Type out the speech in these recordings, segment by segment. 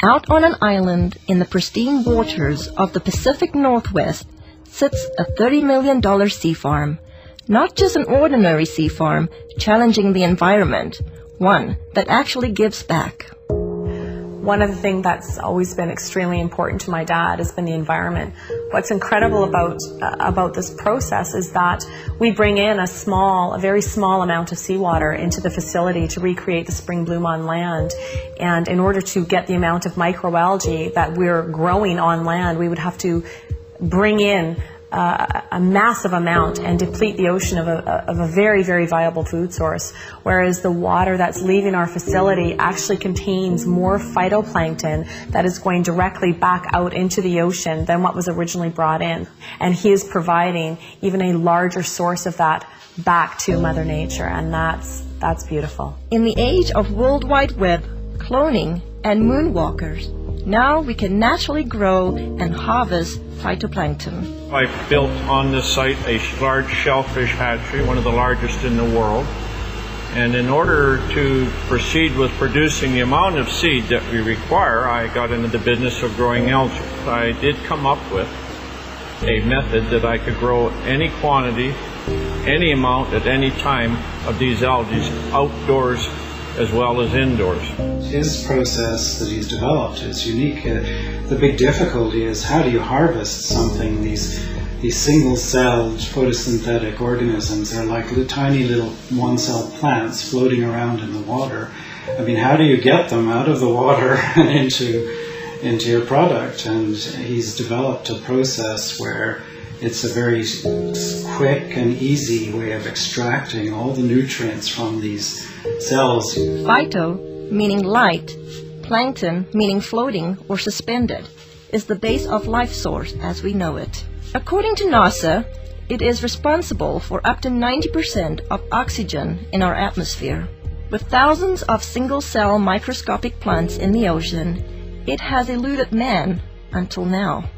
Out on an island in the pristine waters of the Pacific Northwest sits a $30 million sea farm. Not just an ordinary sea farm, challenging the environment, one that actually gives back. One of the things that's always been extremely important to my dad has been the environment. What's incredible about this process is that we bring in a very small amount of seawater into the facility to recreate the spring bloom on land. And in order to get the amount of microalgae that we're growing on land, we would have to bring in a massive amount and deplete the ocean of a very, very viable food source, whereas the water that's leaving our facility actually contains more phytoplankton that is going directly back out into the ocean than what was originally brought in. And he is providing even a larger source of that back to Mother Nature, and that's beautiful. In the age of World Wide Web, cloning, and moonwalkers, now we can naturally grow and harvest phytoplankton. I built on this site a large shellfish hatchery, one of the largest in the world. And in order to proceed with producing the amount of seed that we require, I got into the business of growing algae. I did come up with a method that I could grow any quantity, any amount at any time of these algae outdoors as well as indoors. His process that he's developed is unique. The big difficulty is how do you harvest something? These single-celled photosynthetic organisms are like tiny little one-celled plants floating around in the water. I mean, how do you get them out of the water and into your product? And he's developed a process where it's a very quick and easy way of extracting all the nutrients from these cells. Phyto, meaning light, plankton, meaning floating or suspended, is the base of life source as we know it. According to NASA, it is responsible for up to 90% of oxygen in our atmosphere. With thousands of single-cell microscopic plants in the ocean, it has eluded man until now.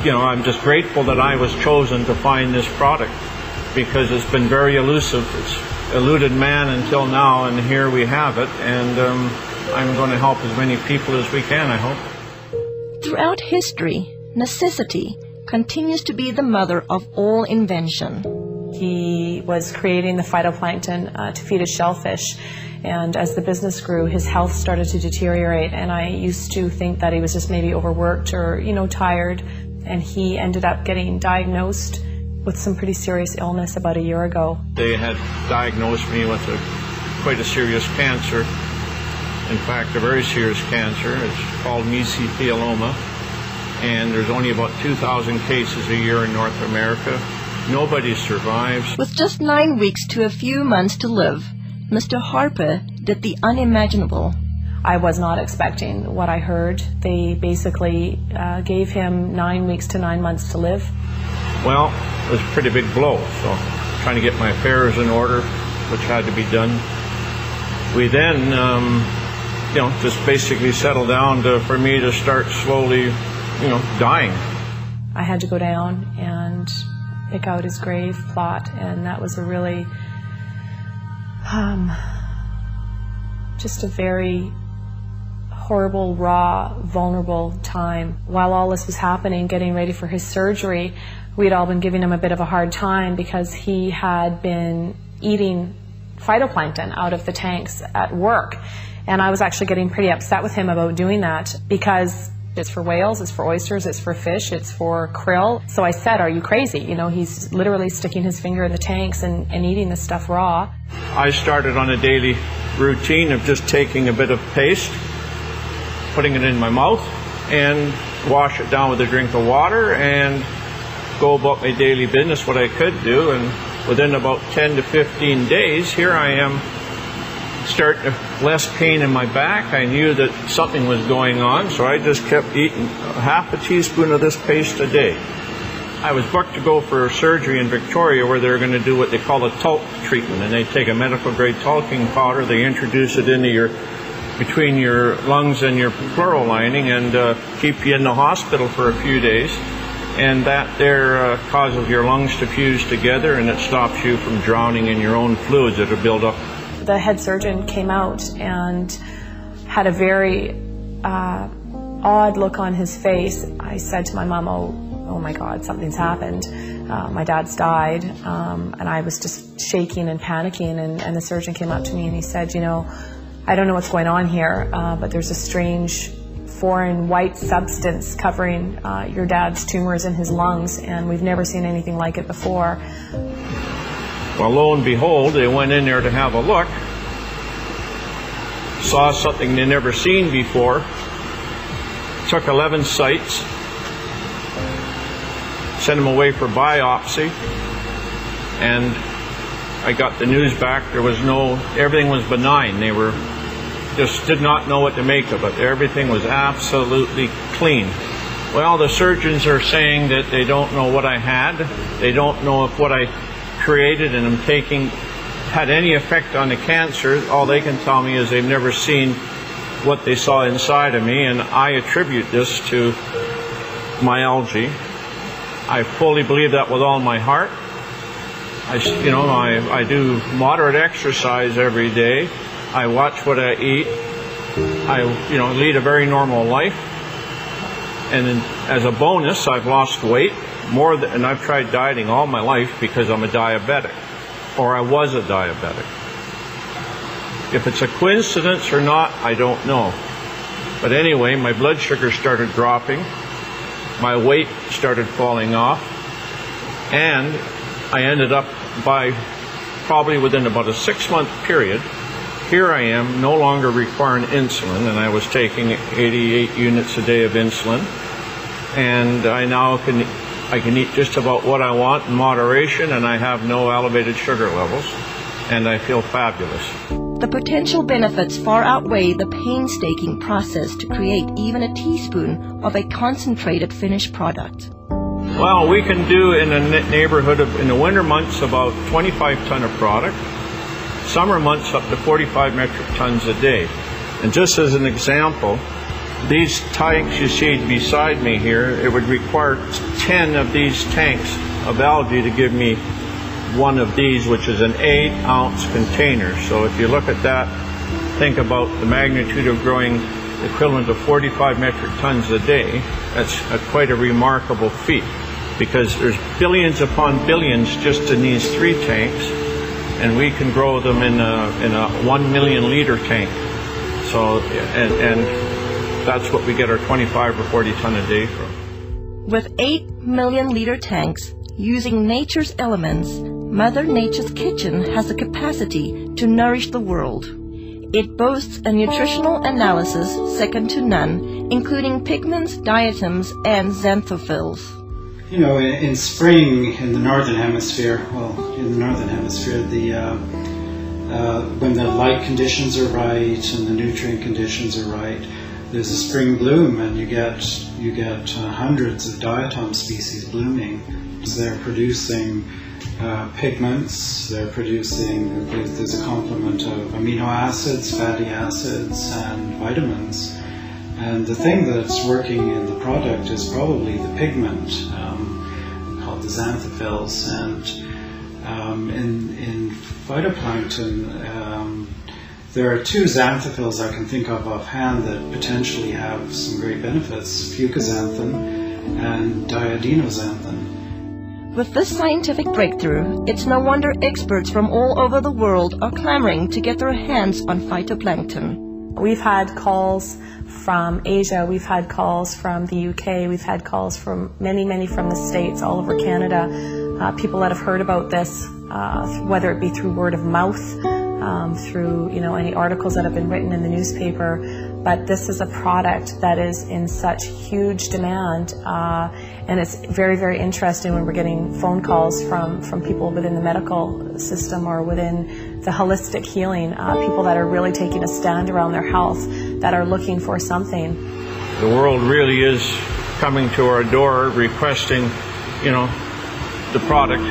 You know, I'm just grateful that I was chosen to find this product because it's been very elusive. It's eluded man until now, and here we have it, and I'm going to help as many people as we can, I hope. Throughout history, necessity continues to be the mother of all invention. He was creating the phytoplankton to feed his shellfish, and as the business grew, his health started to deteriorate, and I used to think that he was just maybe overworked or, tired, and he ended up getting diagnosed with some pretty serious illness about a year ago. They had diagnosed me with quite a serious cancer. In fact, a very serious cancer. It's called mesothelioma, and there's only about 2,000 cases a year in North America. Nobody survives. With just 9 weeks to a few months to live, Mr. Harper did the unimaginable. I was not expecting what I heard. They basically gave him 9 weeks to 9 months to live. Well, it was a pretty big blow, so trying to get my affairs in order, which had to be done. We then, just basically settled down for me to start slowly, dying. I had to go down and pick out his grave plot, and that was a really, just a very horrible, raw, vulnerable time. While all this was happening, getting ready for his surgery, we'd all been giving him a bit of a hard time because he had been eating phytoplankton out of the tanks at work. And I was actually getting pretty upset with him about doing that because it's for whales, it's for oysters, it's for fish, it's for krill. So I said, are you crazy? He's literally sticking his finger in the tanks and eating this stuff raw. I started on a daily routine of just taking a bit of paste, putting it in my mouth, and wash it down with a drink of water and go about my daily business, what I could do. And within about 10 to 15 days, here I am, starting less pain in my back. I knew that something was going on, so I just kept eating half a teaspoon of this paste a day. I was booked to go for surgery in Victoria where they're going to do what they call a talc treatment, and they take a medical grade talking powder, they introduce it into between your lungs and your pleural lining and keep you in the hospital for a few days. And that there causes your lungs to fuse together, and it stops you from drowning in your own fluids that are built up. The head surgeon came out and had a very odd look on his face, I said to my mom, oh my God, something's happened. My dad's died, and I was just shaking and panicking, and the surgeon came up to me and he said, you know, I don't know what's going on here, but there's a strange foreign white substance covering your dad's tumors in his lungs, and we've never seen anything like it before. Well, lo and behold, they went in there to have a look, saw something they'd never seen before, took 11 sites, sent them away for biopsy, and I got the news back. There was everything was benign. They just did not know what to make of it. Everything was absolutely clean. Well, the surgeons are saying that they don't know what I had. They don't know if what I created and am taking had any effect on the cancer. All they can tell me is they've never seen what they saw inside of me, and I attribute this to my algae. I fully believe that with all my heart. I do moderate exercise every day. I watch what I eat. I lead a very normal life. And as a bonus, I've lost weight and I've tried dieting all my life because I'm a diabetic, or I was a diabetic. If it's a coincidence or not, I don't know. But anyway, my blood sugar started dropping. My weight started falling off, and I ended up probably within about a 6-month period, here I am no longer requiring insulin, and I was taking 88 units a day of insulin, and I now can eat just about what I want in moderation, and I have no elevated sugar levels, and I feel fabulous. The potential benefits far outweigh the painstaking process to create even a teaspoon of a concentrated finished product. Well, we can do in a neighborhood in the winter months about 25 ton of product, summer months up to 45 metric tons a day. And just as an example, these tanks you see beside me here, it would require 10 of these tanks of algae to give me one of these, which is an 8-ounce container. So if you look at that, think about the magnitude of growing the equivalent of 45 metric tons a day. That's quite a remarkable feat, because there's billions upon billions just in these 3 tanks, and we can grow them in a 1 million liter tank. So, and that's what we get our 25 or 40 ton a day from. With 8 million liter tanks, using nature's elements, Mother Nature's kitchen has the capacity to nourish the world. It boasts a nutritional analysis second to none, including pigments, diatoms, and xanthophylls. You know, in spring in the northern hemisphere, when the light conditions are right and the nutrient conditions are right, there's a spring bloom, and you get hundreds of diatom species blooming. So they're producing pigments. There's a complement of amino acids, fatty acids, and vitamins. And the thing that's working in the product is probably the pigment, called the xanthophylls. And in phytoplankton, there are 2 xanthophylls I can think of offhand that potentially have some great benefits: fucoxanthin and diadinoxanthin. With this scientific breakthrough, it's no wonder experts from all over the world are clamoring to get their hands on phytoplankton. We've had calls from Asia, we've had calls from the UK, we've had calls from many from the States, all over Canada, people that have heard about this, whether it be through word of mouth, through any articles that have been written in the newspaper. But this is a product that is in such huge demand, and it's very interesting when we're getting phone calls from people within the medical system or within the holistic healing, people that are really taking a stand around their health, that are looking for something. The world really is coming to our door requesting, the product.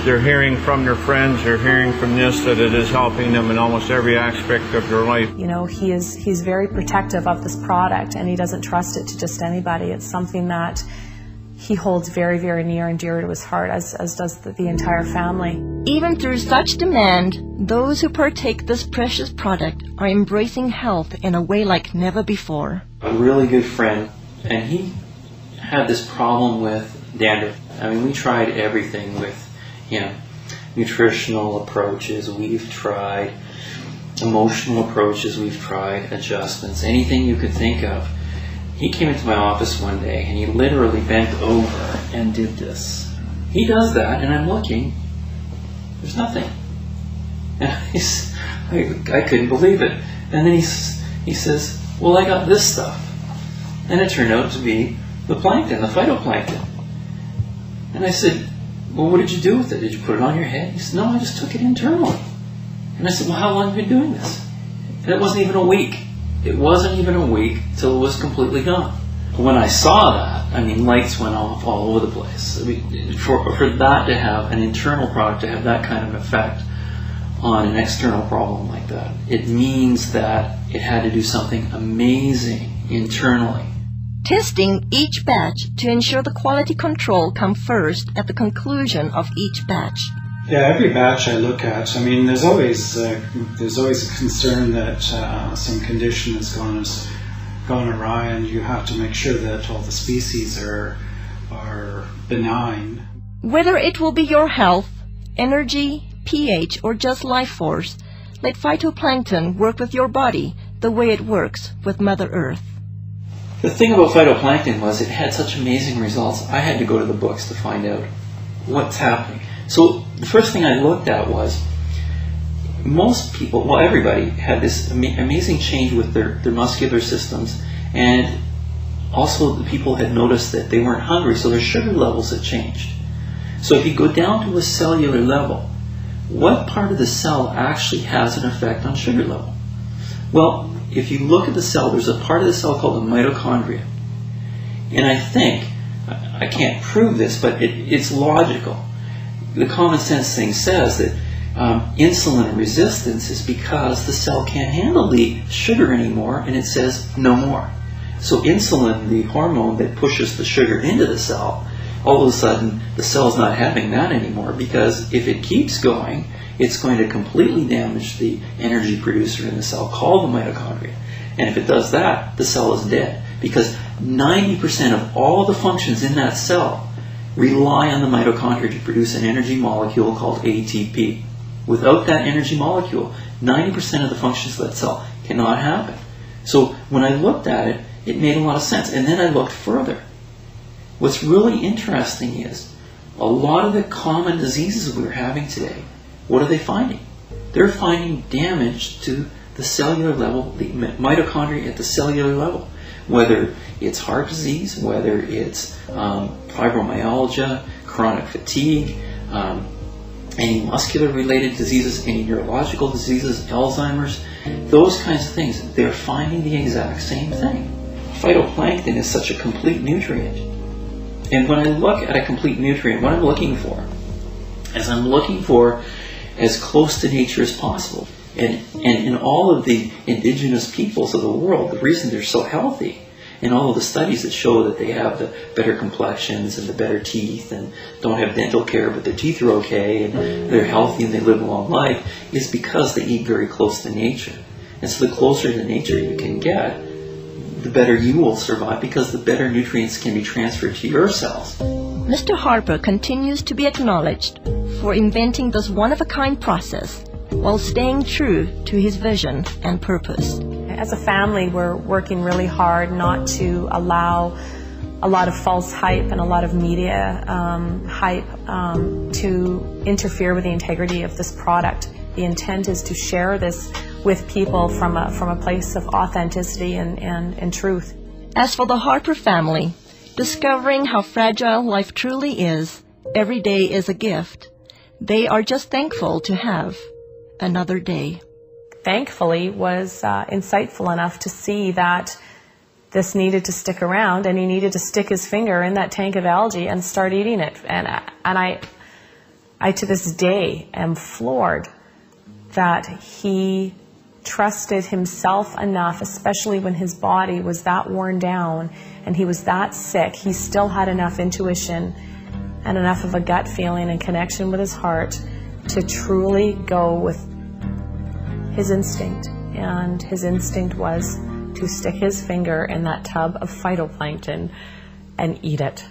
They're hearing from their friends, they're hearing from this, that it is helping them in almost every aspect of their life. He's very protective of this product, and he doesn't trust it to just anybody. It's something that he holds very, very near and dear to his heart, as does the entire family. Even through such demand, those who partake this precious product are embracing health in a way like never before. A really good friend, and he had this problem with dandruff. I mean, we tried everything with him. Nutritional approaches, we've tried. Emotional approaches, we've tried. Adjustments, anything you could think of. He came into my office one day and he literally bent over and did this. He does that and I'm looking, there's nothing. And I couldn't believe it. And then he says, well, I got this stuff. And it turned out to be the plankton, the phytoplankton. And I said, well, what did you do with it? Did you put it on your head? He said, no, I just took it internally. And I said, well, how long have you been doing this? And it wasn't even a week. It wasn't even a week till it was completely gone. When I saw that, I mean, lights went off all over the place. I mean, for that to have an internal product, to have that kind of effect on an external problem like that, it means that it had to do something amazing internally. Testing each batch to ensure the quality control come first at the conclusion of each batch. Yeah, every batch I look at, I mean, there's always a concern that some condition has gone awry, and you have to make sure that all the species are benign. Whether it will be your health, energy, pH, or just life force, let phytoplankton work with your body the way it works with Mother Earth. The thing about phytoplankton was it had such amazing results. I had to go to the books to find out what's happening. So the first thing I looked at was most people, well, everybody had this amazing change with their muscular systems, and also the people had noticed that they weren't hungry, so their sugar levels had changed. So if you go down to a cellular level, what part of the cell actually has an effect on sugar level? Well, if you look at the cell, there's a part of the cell called the mitochondria. And I think, I can't prove this, but it's logical. The common sense thing says that insulin resistance is because the cell can't handle the sugar anymore, and it says no more. So insulin, the hormone that pushes the sugar into the cell, all of a sudden the cell's not having that anymore, because if it keeps going, it's going to completely damage the energy producer in the cell called the mitochondria. And if it does that, the cell is dead, because 90% of all the functions in that cell rely on the mitochondria to produce an energy molecule called ATP. Without that energy molecule, 90% of the functions of that cell cannot happen. So when I looked at it, it made a lot of sense. And then I looked further. What's really interesting is a lot of the common diseases we're having today, what are they finding? They're finding damage to the cellular level, the mitochondria at the cellular level. Whether it's heart disease, whether it's fibromyalgia, chronic fatigue, any muscular-related diseases, any neurological diseases, Alzheimer's, those kinds of things, they're finding the exact same thing. Phytoplankton is such a complete nutrient. And when I look at a complete nutrient, what I'm looking for is I'm looking for as close to nature as possible. And in all of the indigenous peoples of the world, the reason they're so healthy, and all of the studies that show that they have the better complexions and the better teeth and don't have dental care but their teeth are okay and they're healthy and they live a long life, is because they eat very close to nature. And so the closer to nature you can get, the better you will survive, because the better nutrients can be transferred to your cells. Mr. Harper continues to be acknowledged for inventing this one-of-a-kind process while staying true to his vision and purpose. As a family, we're working really hard not to allow a lot of false hype and a lot of media hype to interfere with the integrity of this product. The intent is to share this with people from a place of authenticity and truth. As for the Harper family, discovering how fragile life truly is, every day is a gift. They are just thankful to have another day. Thankfully, was insightful enough to see that this needed to stick around, and he needed to stick his finger in that tank of algae and start eating it. And I to this day am floored that he trusted himself enough, especially when his body was that worn down and he was that sick. He still had enough intuition and enough of a gut feeling and connection with his heart to truly go with his instinct. And his instinct was to stick his finger in that tub of phytoplankton and eat it.